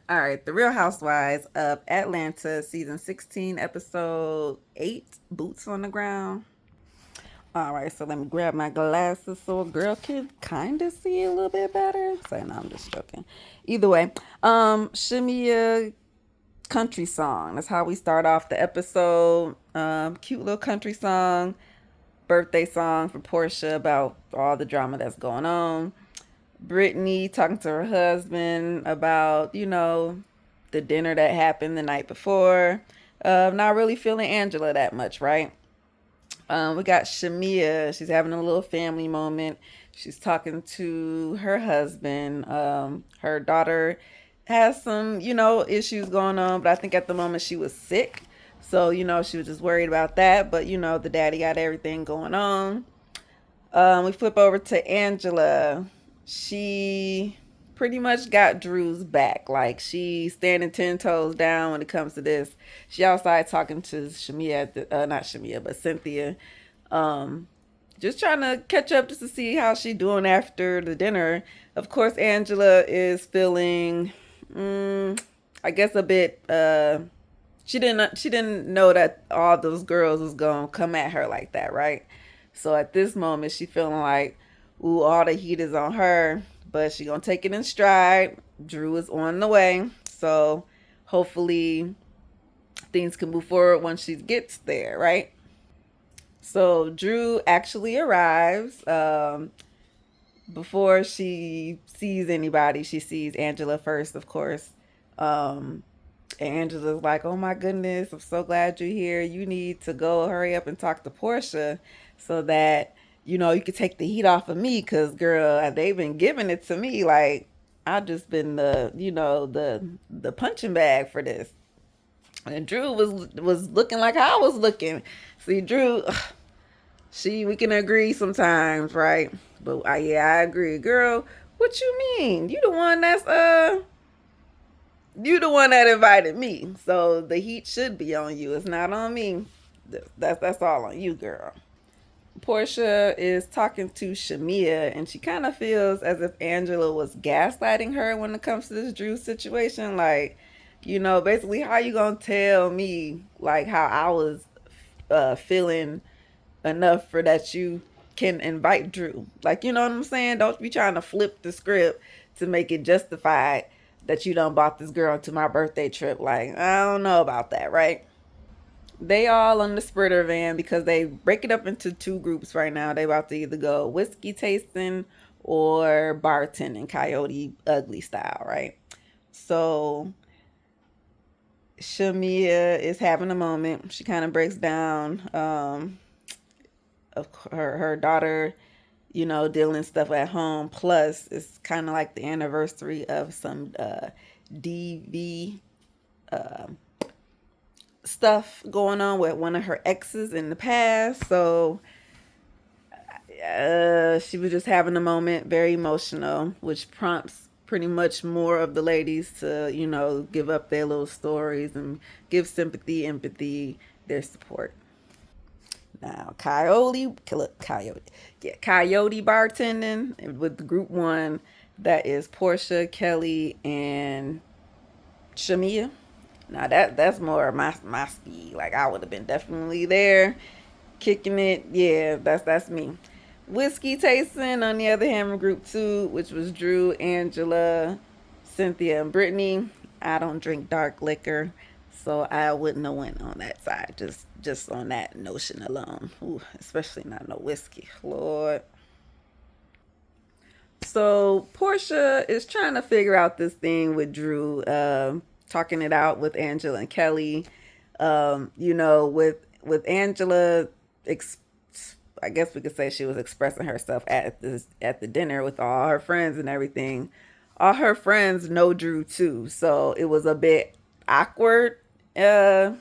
All right, The Real Housewives of Atlanta, season 16, episode 8, Boots on the Ground. All right, so let me grab my glasses so a girl can kind of see a little bit better. So, no, I'm just joking. Either way, Shamia country song. That's how we start off the episode. Cute little country song, birthday song for Portia about all the drama that's going on. Brittany talking to her husband about, the dinner that happened the night before. Not really feeling Angela that much, right? We got Shamia. She's having a little family moment. She's talking to her husband. Her daughter has some, issues going on, but I think at the moment she was sick. So, she was just worried about that. But, the daddy got everything going on. We flip over to Angela. She pretty much got Drew's back. Like she's standing 10 toes down when it comes to this. She outside talking to Shamia, not Shamia, but Cynthia. Um, just trying to catch up just to see how she doing after the dinner. Of course, Angela is feeling, I guess, a bit. She didn't know that all those girls was gonna come at her like that, right? So at this moment, she feeling like, ooh, all the heat is on her, but she gonna take it in stride. Drew is on the way, so hopefully things can move forward once she gets there, right? So Drew actually arrives. Before she sees anybody, she sees Angela first, of course. Um, Angela's like, "Oh my goodness, I'm so glad you're here. You need to go hurry up and talk to Portia so that you could take the heat off of me, cause girl, they've been giving it to me. Like I've just been the punching bag for this." And Drew was looking like I was looking. See, Drew, we can agree sometimes, right? But yeah, I agree, girl. What you mean? You the one that invited me, so the heat should be on you. It's not on me. That's all on you, girl. Portia is talking to Shamia, and she kind of feels as if Angela was gaslighting her when it comes to this Drew situation. Like, basically, how you gonna tell me like how I was feeling enough for that you can invite Drew? Like, you know what I'm saying? Don't be trying to flip the script to make it justified that you done bought this girl to my birthday trip. Like, I don't know about that, right? They all on the Spritter van because they break it up into two groups right now. They about to either go whiskey tasting or bartending, Coyote Ugly style, right? So Shamia is having a moment. She kind of breaks down of her daughter, dealing stuff at home. Plus, it's kind of like the anniversary of some DV stuff going on with one of her exes in the past. So she was just having a moment, very emotional, which prompts pretty much more of the ladies to, give up their little stories and give sympathy, empathy, their support. Now, Coyote bartending with group one. That is Portia, Kelly, and Shamia. Now that's more my speed. Like I would have been definitely there, kicking it. Yeah, that's me. Whiskey tasting, on the other hand, group two, which was Drew, Angela, Cynthia, and Brittany. I don't drink dark liquor, so I wouldn't have went on that side. Just on that notion alone. Ooh, especially not no whiskey, Lord. So Portia is trying to figure out this thing with Drew, talking it out with Angela and Kelly. With Angela, ex- I guess we could say she was expressing herself at the dinner with all her friends and everything. All her friends know Drew too, so it was a bit awkward. I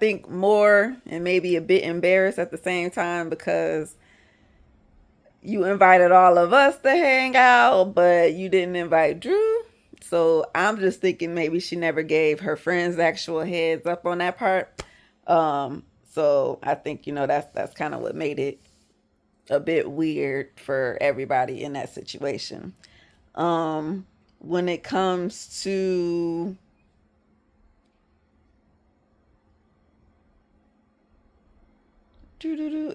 think more and maybe a bit embarrassed at the same time because you invited all of us to hang out, but you didn't invite Drew. So I'm just thinking maybe she never gave her friends actual heads up on that part. So I think that's kind of what made it a bit weird for everybody in that situation. Um, when it comes to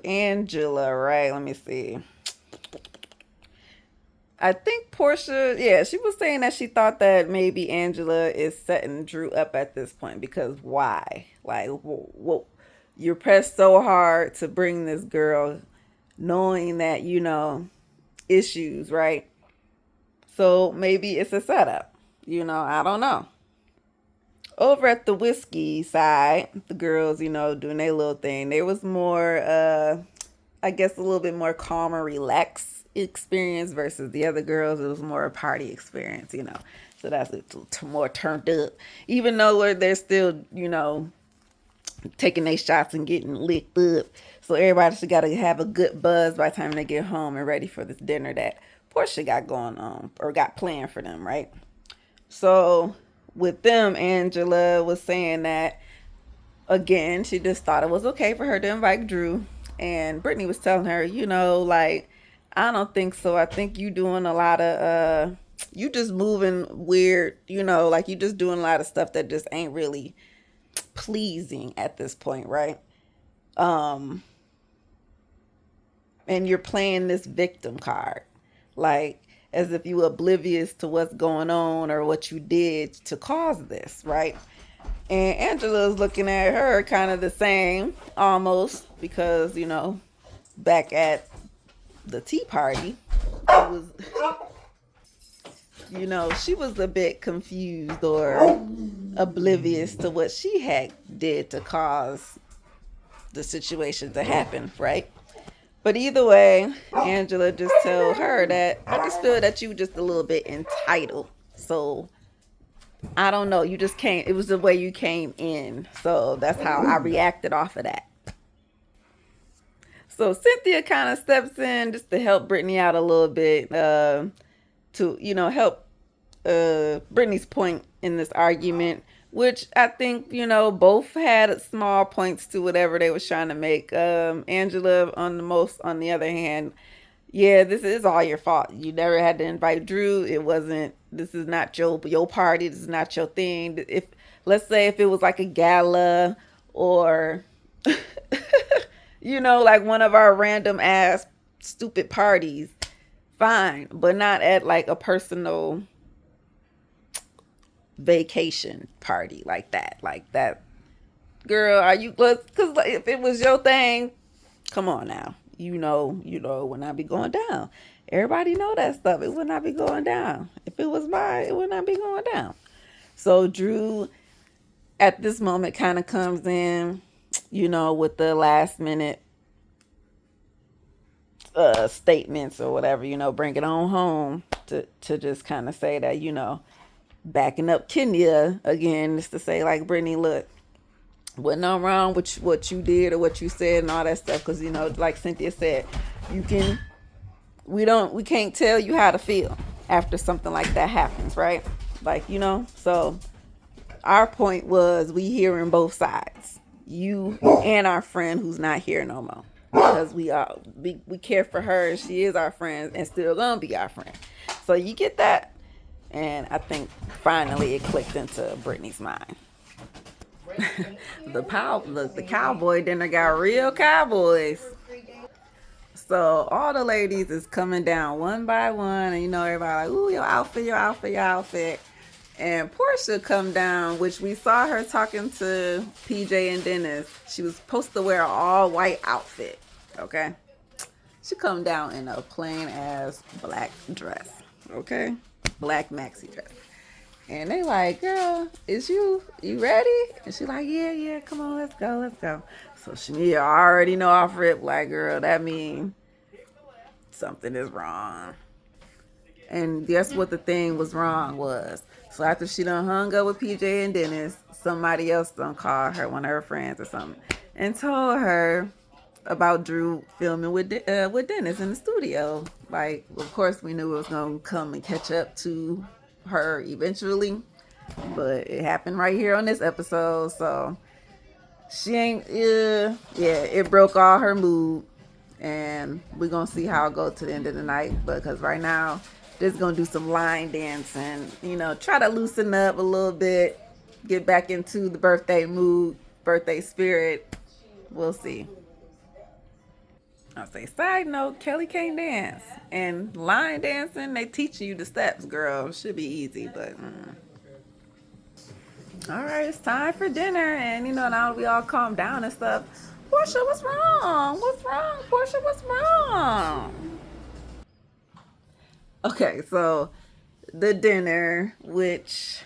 Angela, right? Let me see. I think Portia, yeah, she was saying that she thought that maybe Angela is setting Drew up at this point because why? Like, you're pressed so hard to bring this girl, knowing that issues, right? So maybe it's a setup. I don't know. Over at the whiskey side, the girls, doing their little thing. There was more, I guess, a little bit more calm and relaxed experience versus the other girls. It was more a party experience. So that's more turned up. Even though they're still, taking their shots and getting licked up. So everybody's got to have a good buzz by the time they get home and ready for this dinner that Portia got going on or got planned for them, right? So with them, Angela was saying that again, she just thought it was okay for her to invite Drew. And Brittany was telling her, like, I don't think so. I think you doing a lot of you just moving weird, like you just doing a lot of stuff that just ain't really pleasing at this point, right? Um and you're playing this victim card. Like as if you were oblivious to what's going on or what you did to cause this, right? And Angela's looking at her kind of the same, almost, because, back at the tea party, it was, she was a bit confused or oblivious to what she had did to cause the situation to happen, right? But either way, Angela just told her that I just feel that you were just a little bit entitled. So I don't know. You just came. It was the way you came in. So that's how I reacted off of that. So Cynthia kind of steps in just to help Brittany out a little bit, to help Brittany's point in this argument, which I think both had small points to whatever they was trying to make. Angela on the other hand, yeah, this is all your fault. You never had to invite Drew. It wasn't. This is not your party. This is not your thing. If let's say if it was like a gala or like one of our random ass stupid parties, fine, but not at like a personal vacation party like that. Like that, girl. Are you? Because if it was your thing, come on now. It would not be going down. Everybody know that stuff. It would not be going down. If it was mine, it would not be going down. So Drew, at this moment, kind of comes in, with the last minute statements or whatever, bring it on home to just kind of say that, backing up Kenya again, is to say like, Brittany, look, wasn't no wrong with what you did or what you said and all that stuff, because like Cynthia said, we can't tell you how to feel after something like that happens, right? Like, so our point was we hearing both sides, you and our friend who's not here no more, because we care for her. She is our friend and still gonna be our friend. So you get that. And I think finally it clicked into Brittany's mind. The cowboy dinner got real cowboys. So all the ladies is coming down one by one, and everybody like, ooh, your outfit, your outfit, your outfit. And Portia come down, which we saw her talking to PJ and Dennis. She was supposed to wear an all white outfit. Okay, she come down in a plain ass black dress. Okay, black maxi dress. And they like, girl, is you ready? And she like, yeah, come on, let's go. So she already know off rip, like, girl, that mean something is wrong. And guess what the thing was wrong was? So after she done hung up with PJ and Dennis, somebody else done called her, one of her friends or something, and told her about Drew filming with Dennis in the studio. Like, of course, we knew it was gonna come and catch up to her eventually, but it happened right here on this episode. So she ain't, it broke all her mood, and we're gonna see how it goes to the end of the night. But because right now, Just gonna do some line dancing, try to loosen up a little bit, get back into the birthday mood, birthday spirit. We'll see. I'll say, side note, Kelly can't dance. And line dancing, they teach you the steps, girl. Should be easy, but. All right, it's time for dinner. And, now we all calm down and stuff. Portia, what's wrong? What's wrong, Portia? What's wrong? Okay, so the dinner, which,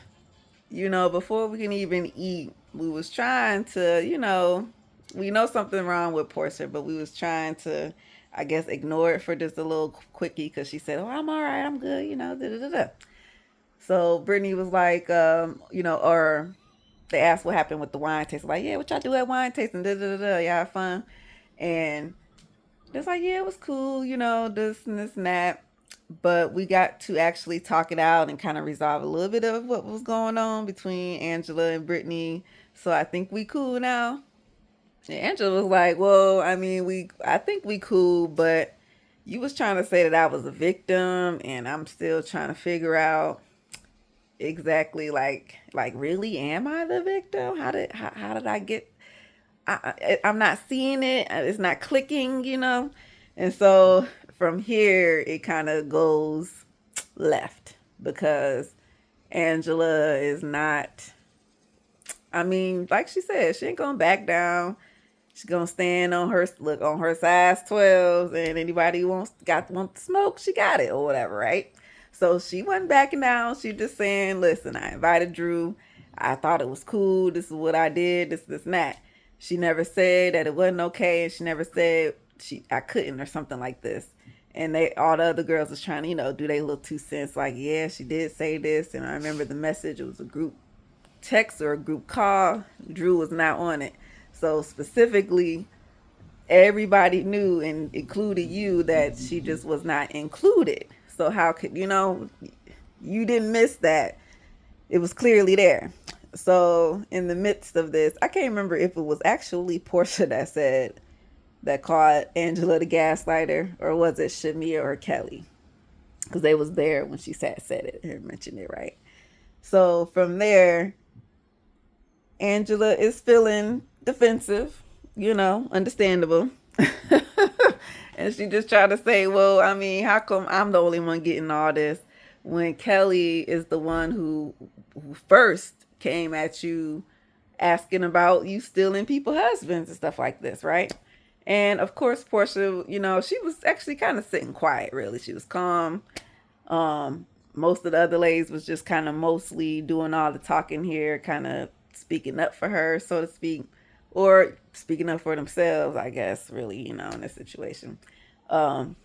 before we can even eat, we was trying to, we know something wrong with Portia, but we was trying to, I guess, ignore it for just a little quickie because she said, "Oh, I'm all right, I'm good," da da da. So Brittany was like, or they asked what happened with the wine tasting. Like, yeah, what y'all do at wine tasting? Da da da da. Y'all have fun, and it's like, yeah, it was cool, this and this and that. But we got to actually talk it out and kind of resolve a little bit of what was going on between Angela and Brittany. So I think we cool now. And Angela was like, well, I think we cool, but you was trying to say that I was a victim, and I'm still trying to figure out exactly like really, am I the victim? How did I get? I'm not seeing it. It's not clicking, And so from here, it kind of goes left because Angela is not. Like she said, she ain't gonna back down. She's gonna stand on her size 12s, and anybody who want to smoke, she got it or whatever, right? So she wasn't backing down. She just saying, listen, I invited Drew. I thought it was cool. This is what I did. This, and that. She never said that it wasn't okay, and she never said I couldn't or something like this. And all the other girls was trying to, do their little 2 cents. Like, yeah, she did say this, and I remember the message. It was a group text or a group call. Drew was not on it. So specifically, everybody knew, and included you, that she just was not included. So how could, you didn't miss that. It was clearly there. So in the midst of this, I can't remember if it was actually Portia that called Angela the gaslighter, or was it Shamia or Kelly? Because they was there when she said it and mentioned it, right? So from there, Angela is feeling defensive, understandable. And she just tried to say, well, how come I'm the only one getting all this when Kelly is the one who first came at you asking about you stealing people's husbands and stuff like this, right? And of course, Portia, she was actually kind of sitting quiet, really. She was calm. Most of the other ladies was just kind of mostly doing all the talking here, kind of speaking up for her, so to speak, or speaking up for themselves, I guess, really, in this situation. And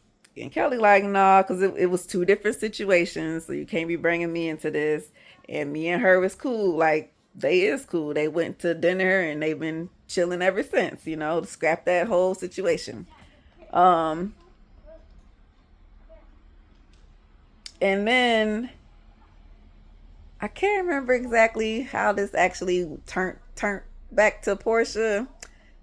Kelly like, nah, because it was 2 different situations, so you can't be bringing me into this. And me and her was cool. Like, they is cool. They went to dinner, and they've been chilling ever since, to scrap that whole situation. And then I can't remember exactly how this actually turned back to Portia,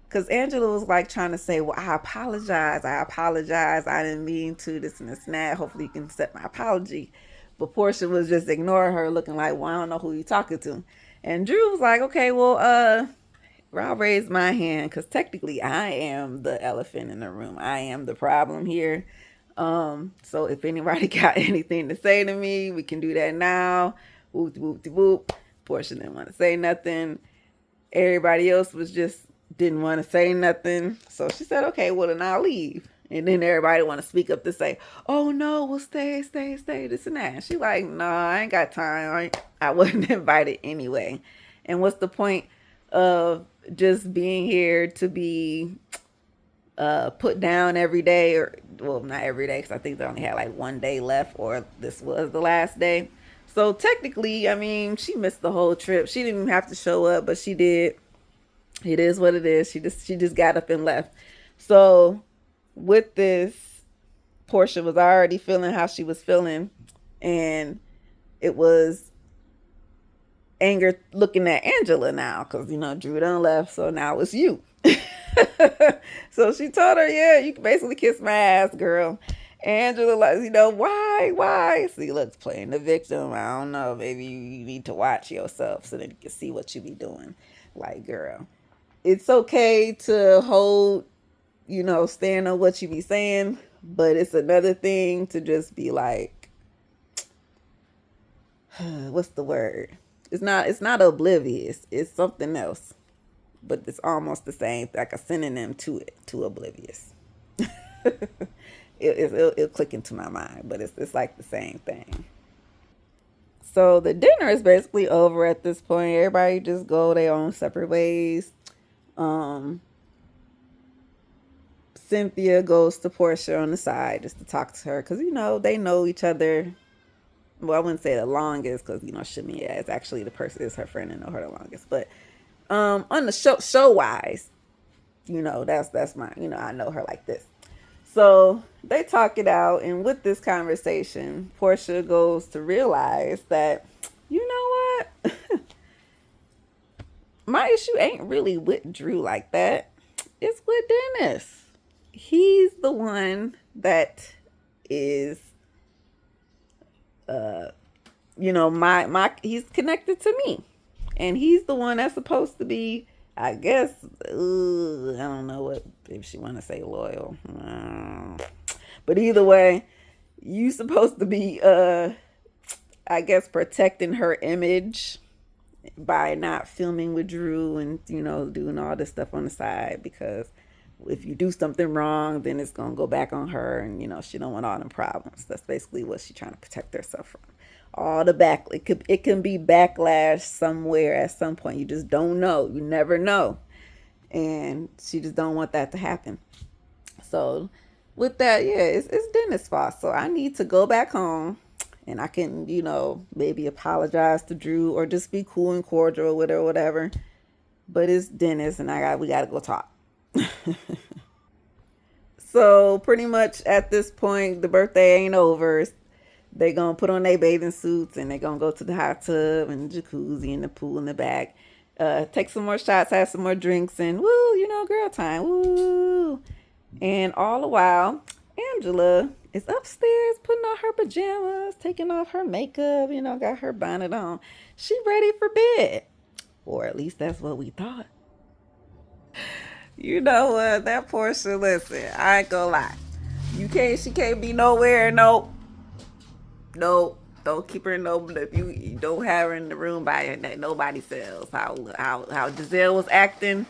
because Angela was like trying to say, well, I apologize. I didn't mean to this and this and that. Hopefully you can accept my apology. But Portia was just ignoring her, looking like, well, I don't know who you're talking to. And Drew was like, okay, well, I'll raise my hand, because technically I am the elephant in the room. I am the problem here. So if anybody got anything to say to me, we can do that now. Whoop, whoop, whoop. Portia didn't want to say nothing. Everybody else didn't want to say nothing. So she said, okay, well, then I'll leave. And then everybody want to speak up to say, oh no, well, stay, this and that. And she like, nah, I ain't got time. I wasn't invited anyway. And what's the point of just being here to be put down every day? Or, well, not every day, because I think they only had like 1 day left, or this was the last day. So technically, she missed the whole trip. She didn't even have to show up, but she did. It is what it is. She just got up and left. So with this, Portia was already feeling how she was feeling, and it was anger looking at Angela now, because Drew done left, so now it's you. So she told her, yeah, you can basically kiss my ass, girl. Angela, like, why? See, looks playing the victim. I don't know. Maybe you need to watch yourself so that you can see what you be doing. Like, girl, it's okay to hold, stand on what you be saying, but it's another thing to just be like, what's the word? It's not oblivious. It's something else, but it's almost the same, like a synonym to it, to oblivious. It'll click into my mind, but it's like the same thing. So the dinner is basically over at this point. Everybody just go their own separate ways. Um, Cynthia goes to Portia on the side just to talk to her because they know each other. Well, I wouldn't say the longest because Shamia is actually the person is her friend and know her the longest. But on the show wise, that's my I know her like this. So they talk it out, and with this conversation, Portia goes to realize that, you know what? My issue ain't really with Drew like that. It's with Dennis. He's the one that is, my he's connected to me, and he's the one that's supposed to be, I guess, I don't know what if she want to say loyal, but either way, you supposed to be, I guess, protecting her image by not filming with Drew and doing all this stuff on the side, because if you do something wrong, then it's gonna go back on her, and she don't want all them problems. That's basically what she's trying to protect herself from. All the back, it can be backlash somewhere at some point. You just don't know. You never know, and she just don't want that to happen. So, with that, yeah, it's Dennis' fault. So I need to go back home, and I can maybe apologize to Drew or just be cool and cordial with her, whatever. But it's Dennis, and we gotta go talk. So pretty much at this point, the birthday ain't over. They gonna put on their bathing suits and they gonna go to the hot tub and the jacuzzi and the pool in the back. Take some more shots, have some more drinks, and woo, girl time, woo. And all the while, Angela is upstairs putting on her pajamas, taking off her makeup, got her bonnet on. She ready for bed, or at least that's what we thought. You know what? That Portia, listen, I ain't gonna lie. She can't be nowhere. Nope. Nope. Don't keep her in no. If you don't have her in the room by nobody sells. How Giselle was acting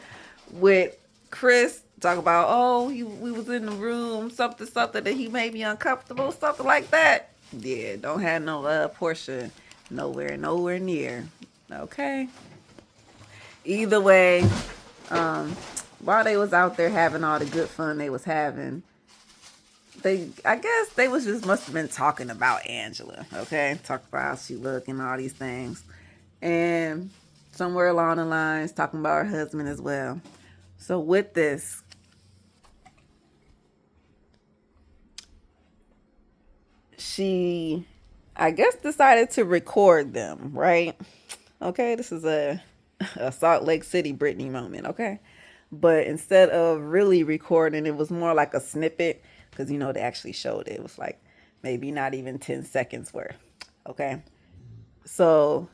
with Chris. Talk about, we was in the room, something that he made me uncomfortable, something like that. Yeah, don't have no Portia nowhere near. Okay. Either way, while they was out there having all the good fun they was having, I guess they was just must have been talking about Angela, okay? Talk about how she look and all these things. And somewhere along the lines, talking about her husband as well. So with this, she, I guess, decided to record them, right? Okay, this is a Salt Lake City Britney moment, okay? But instead of really recording, it was more like a snippet, because they actually showed it. It was like maybe not even 10 seconds worth, okay? So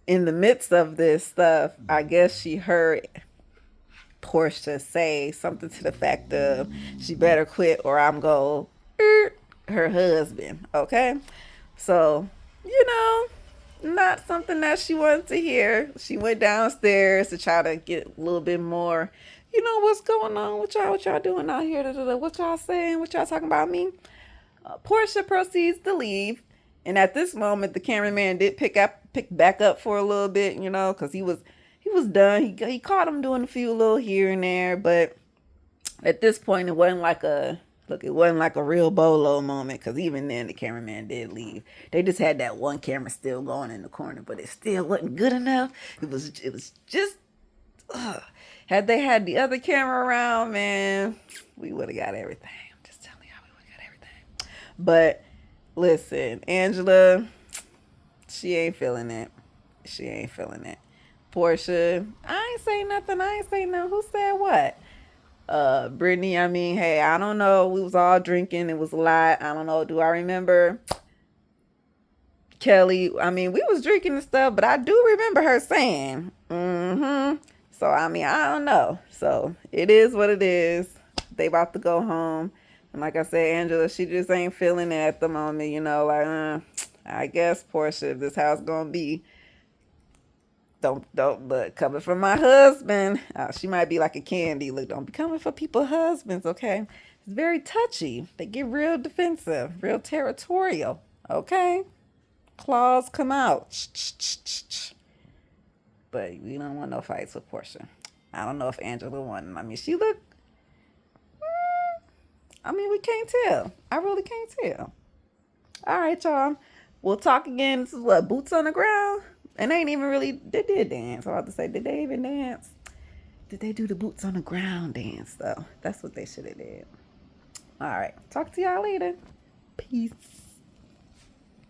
in the midst of this stuff, I guess she heard Portia say something to the fact of, she better quit or I'm going to her husband, okay? So, not something that she wanted to hear. She went downstairs to try to get a little bit more, what's going on with y'all, what y'all doing out here, what y'all saying, what y'all talking about me. Portia proceeds to leave, and at this moment, the cameraman did pick back up for a little bit, because he was done. He caught him doing a few little here and there, but at this point, it wasn't like a real Bolo moment, because even then the cameraman did leave. They just had that one camera still going in the corner, but it still wasn't good enough. It was just, had they had the other camera around, man, we would have got everything. I'm just telling y'all, we would have got everything. But listen, Angela, she ain't feeling it. She ain't feeling it. Portia, I ain't say nothing. Who said what? Brittany, I mean, hey, I don't know. We was all drinking. It was a lot. I don't know. Do I remember Kelly? I mean, we was drinking and stuff, but I do remember her saying, mm-hmm. So, I mean, I don't know. So, it is what it is. They about to go home. And like I said, Angela, she just ain't feeling it at the moment, like, I guess, Portia, this house gonna be. Don't look coming from my husband. She might be like a candy. Look, don't be coming for people's husbands, okay? It's very touchy. They get real defensive, real territorial, okay? Claws come out. But we don't want no fights with Portia. I don't know if Angela won. I mean, she looked. I mean, we can't tell. I really can't tell. All right, y'all. We'll talk again. This is what, Boots on the Ground? And they ain't even really, they did dance. I was about to say, did they even dance? Did they do the Boots on the Ground dance, though? That's what they should have did. All right. Talk to y'all later. Peace.